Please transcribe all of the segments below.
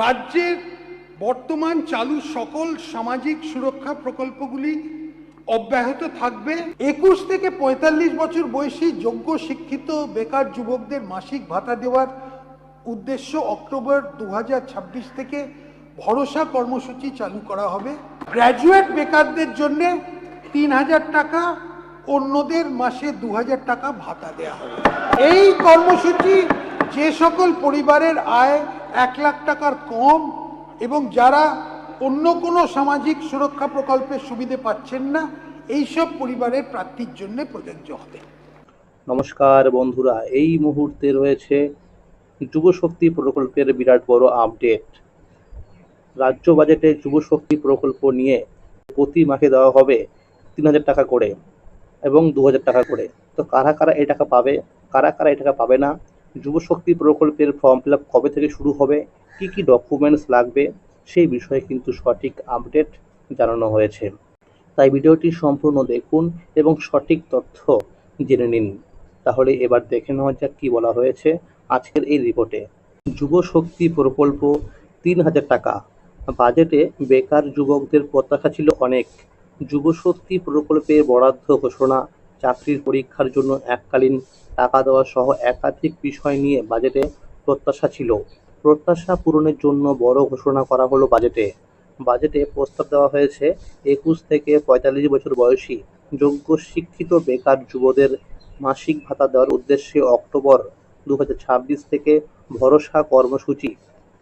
রাজ্যের বর্তমান চালু সকল সামাজিক সুরক্ষা প্রকল্পগুলি অব্যাহত থাকবে। 21 থেকে 45 বছর বয়সী যোগ্য শিক্ষিত বেকার যুবকদের মাসিক ভাতা দেওয়ার উদ্দেশ্য অক্টোবর 2026 থেকে ভরসা কর্মসূচি চালু করা হবে। গ্র্যাজুয়েট বেকারদের জন্য 3000 টাকা, অন্যদের মাসে 2000 টাকা ভাতা দেওয়া হবে। এই কর্মসূচি যে সকল পরিবারের আয় 1 লাখ টাকার কম এবং যারা অন্য কোনো সামাজিক সুরক্ষা প্রকল্পের সুবিধে পাচ্ছেন না, এইসব পরিবারের প্রার্থীর জন্য প্রযোজ্য হবে। নমস্কার বন্ধুরা, এই মুহূর্তে রয়েছে যুব শক্তি প্রকল্পের বিরাট বড় আপডেট। রাজ্য বাজেটে যুব শক্তি প্রকল্প নিয়ে প্রতি মাসে দেওয়া হবে 3000 টাকা করে এবং 2000 টাকা করে। তো কারা কারা এই টাকা পাবে, কারা কারা এই টাকা পাবে না, যুব শক্তি প্রকল্পের ফর্ম ফিল আপ কবে থেকে শুরু হবে, কি কি ডকুমেন্টস লাগবে, সেই বিষয়ে কিন্তু সঠিক আপডেট জানানো হয়েছে। তাই ভিডিওটি সম্পূর্ণ দেখুন এবং সঠিক তথ্য জেনে নিন। তাহলে এবার দেখে নেওয়া যাক কি বলা হয়েছে আজকের এই রিপোর্টে। যুব শক্তি প্রকল্প 3000 টাকা। বাজেটে বেকার যুবকদের প্রত্যাশা ছিল অনেক। যুব শক্তি প্রকল্পে বরাদ্দ ঘোষণা, চাকরির পরীক্ষার জন্য এককালীন টাকা দেওয়া সহ একাধিক বিষয় নিয়ে বাজেটে প্রত্যাশা ছিল। প্রত্যাশা পূরণের জন্য বড় ঘোষণা করা হলো বাজেটে প্রস্তাব দেওয়া হয়েছে 21 থেকে 45 বছর বয়সী যোগ্য শিক্ষিত বেকার যুবদের মাসিক ভাতা দেওয়ার উদ্দেশ্যে অক্টোবর 2026 থেকে ভরসা কর্মসূচি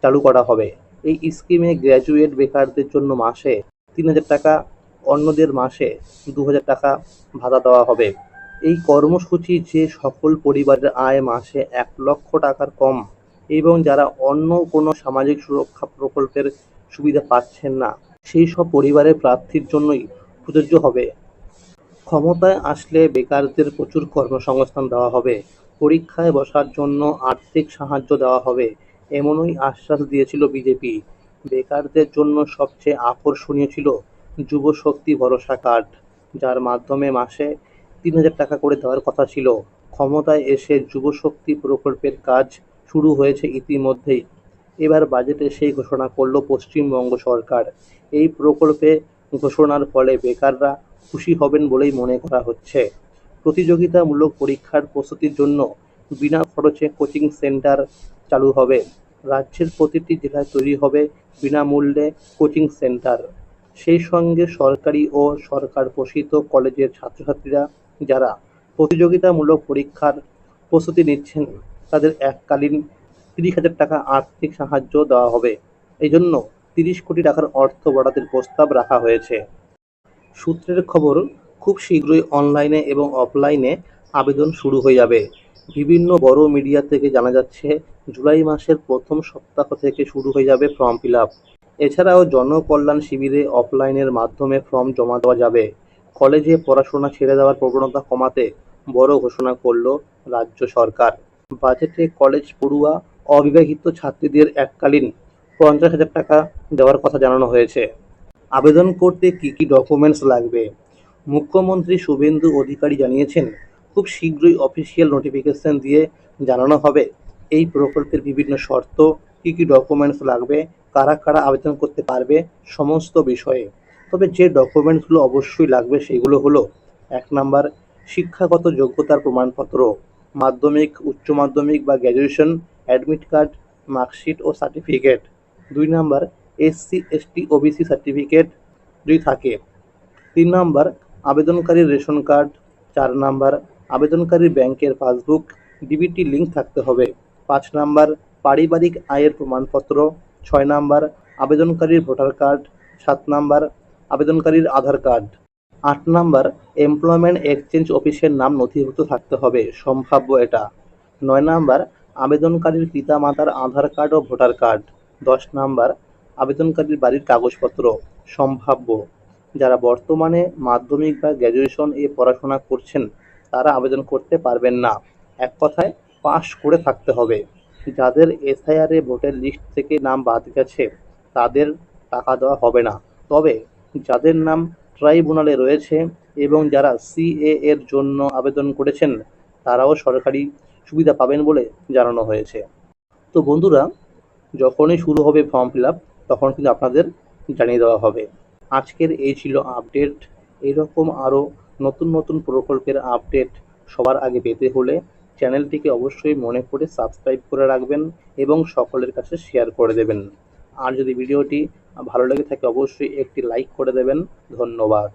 চালু করা হবে। এই স্কিমে গ্র্যাজুয়েট বেকারদের জন্য মাসে 3000 টাকা, অন্যদের মাসে 2000 টাকা ভাতা দেওয়া হবে। এই কর্মসূচি যে সকল পরিবারের আয় মাসে 1 লক্ষ টাকার কম এবং যারা অন্য কোনো সামাজিক সুরক্ষা প্রকল্পের সুবিধা পাচ্ছেন না, সেই সব পরিবারের প্রার্থীর জন্যই প্রযোজ্য হবে। ক্ষমতায় আসলে বেকারদের প্রচুর কর্মসংস্থান দেওয়া হবে, পরীক্ষায় বসার জন্য আর্থিক সাহায্য দেওয়া হবে, এমনই আশ্বাস দিয়েছিল বিজেপি। বেকারদের জন্য সবচেয়ে আকর্ষণীয় ছিল যুব শক্তি ভরসা কার্ড, যার মাধ্যমে মাসে 3000 টাকা করে দেওয়ার কথা ছিল। ক্ষমতায় এসে যুব শক্তি প্রকল্পের কাজ শুরু হয়েছে ইতিমধ্যেই। এবার বাজেটে সেই ঘোষণা করল পশ্চিমবঙ্গ সরকার। এই প্রকল্পে ঘোষণার ফলে বেকাররা খুশি হবেন বলেই মনে করা হচ্ছে। প্রতিযোগিতামূলক পরীক্ষার প্রস্তুতির জন্য বিনা খরচে কোচিং সেন্টার চালু হবে। রাজ্যের প্রতিটি জেলায় তৈরি হবে বিনামূল্যে কোচিং সেন্টার। সেই সঙ্গে সরকারি ও সরকার পোষিত কলেজের ছাত্রছাত্রীরা যারা প্রতিযোগিতামূলক পরীক্ষার প্রস্তুতি নিচ্ছেন, তাদের এককালীন 30,000 টাকা আর্থিক সাহায্য দেওয়া হবে। এই জন্য 30 কোটি টাকার অর্থ বরাদ্দের প্রস্তাব রাখা হয়েছে। সূত্রের খবর, খুব শীঘ্রই অনলাইনে এবং অফলাইনে আবেদন শুরু হয়ে যাবে। বিভিন্ন বড় মিডিয়া থেকে জানা যাচ্ছে জুলাই মাসের প্রথম সপ্তাহ থেকে শুরু হয়ে যাবে ফর্ম ফিল আপ। এছাড়াও জনকল্যাণ শিবিরে অফলাইনের মাধ্যমে ফর্ম জমা দেওয়া যাবে। কলেজে পড়াশোনা ছেড়ে দেওয়ার প্রবণতা কমাতে বড় ঘোষণা করল রাজ্য সরকার। বাজেটে কলেজ পড়ুয়া অবিবাহিত ছাত্রীদের এককালীন 50,000 টাকা দেওয়ার কথা জানানো হয়েছে। আবেদন করতে কি কি ডকুমেন্টস লাগবে? মুখ্যমন্ত্রী শুভেন্দু অধিকারী জানিয়েছেন, খুব শীঘ্রই অফিসিয়াল নোটিফিকেশন দিয়ে জানানো হবে এই প্রকল্পের বিভিন্ন শর্ত, কি কি ডকুমেন্টস লাগবে, কারা কারা আবেদন করতে পারবে, সমস্ত বিষয়ে। তবে যে ডকুমেন্টসগুলো অবশ্যই লাগবে সেগুলো হলো: 1 নাম্বার, শিক্ষাগত যোগ্যতার প্রমাণপত্র, মাধ্যমিক, উচ্চ মাধ্যমিক বা গ্র্যাজুয়েশন, অ্যাডমিট কার্ড, মার্কশিট ও certificate. 2 number, SC ST OBC certificate যদি থাকে। 3 নাম্বার, আবেদনকারীর রেশন কার্ড। 4 নাম্বার, আবেদনকারীর ব্যাংকের পাসবুক ডিবিটি লিঙ্ক থাকতে হবে। 5 নাম্বার, পারিবারিক আয়ের প্রমাণপত্র। 6 নাম্বার, আবেদনকারীর ভোটার কার্ড। 7 নাম্বার, আবেদনকারীর আধার কার্ড। 8 নাম্বার, এমপ্লয়মেন্ট এক্সচেঞ্জ অফিসের নাম নথিভুক্ত থাকতে হবে, সম্ভাব্য এটা। 9 নাম্বার, আবেদনকারীর পিতামাতার আধার কার্ড ও ভোটার কার্ড। 10 নাম্বার, আবেদনকারীর বাড়ির কাগজপত্র, সম্ভাব্য। যারা বর্তমানে মাধ্যমিক বা গ্র্যাজুয়েশন এ পড়াশোনা করছেন তারা আবেদন করতে পারবেন না। এক কথায় পাস করে থাকতে হবে। যাদের SIR এ ভোটার লিস্ট থেকে নাম বাদ গেছে তাদের টাকা দেওয়া হবে না। তবে যাদের নাম ট্রাইব্যুনালে রয়েছে এবং যারা CA এর জন্য আবেদন করেছেন তারাও সরকারি সুবিধা পাবেন বলে জানানো হয়েছে। তো বন্ধুরা, যখনই শুরু হবে ফর্ম ফিল আপ তখন কিন্তু আপনাদের জানিয়ে দেওয়া হবে। আজকের এই ছিল আপডেট। এরকম আরও নতুন নতুন প্রকল্পের আপডেট সবার আগে পেতে হলে চ্যানেলটিকে অবশ্যই মনে করে সাবস্ক্রাইব করে রাখবেন এবং সকলের কাছে শেয়ার করে দেবেন। আর যদি ভিডিওটি ভালো লেগে থাকে অবশ্যই একটি লাইক করে দেবেন। ধন্যবাদ।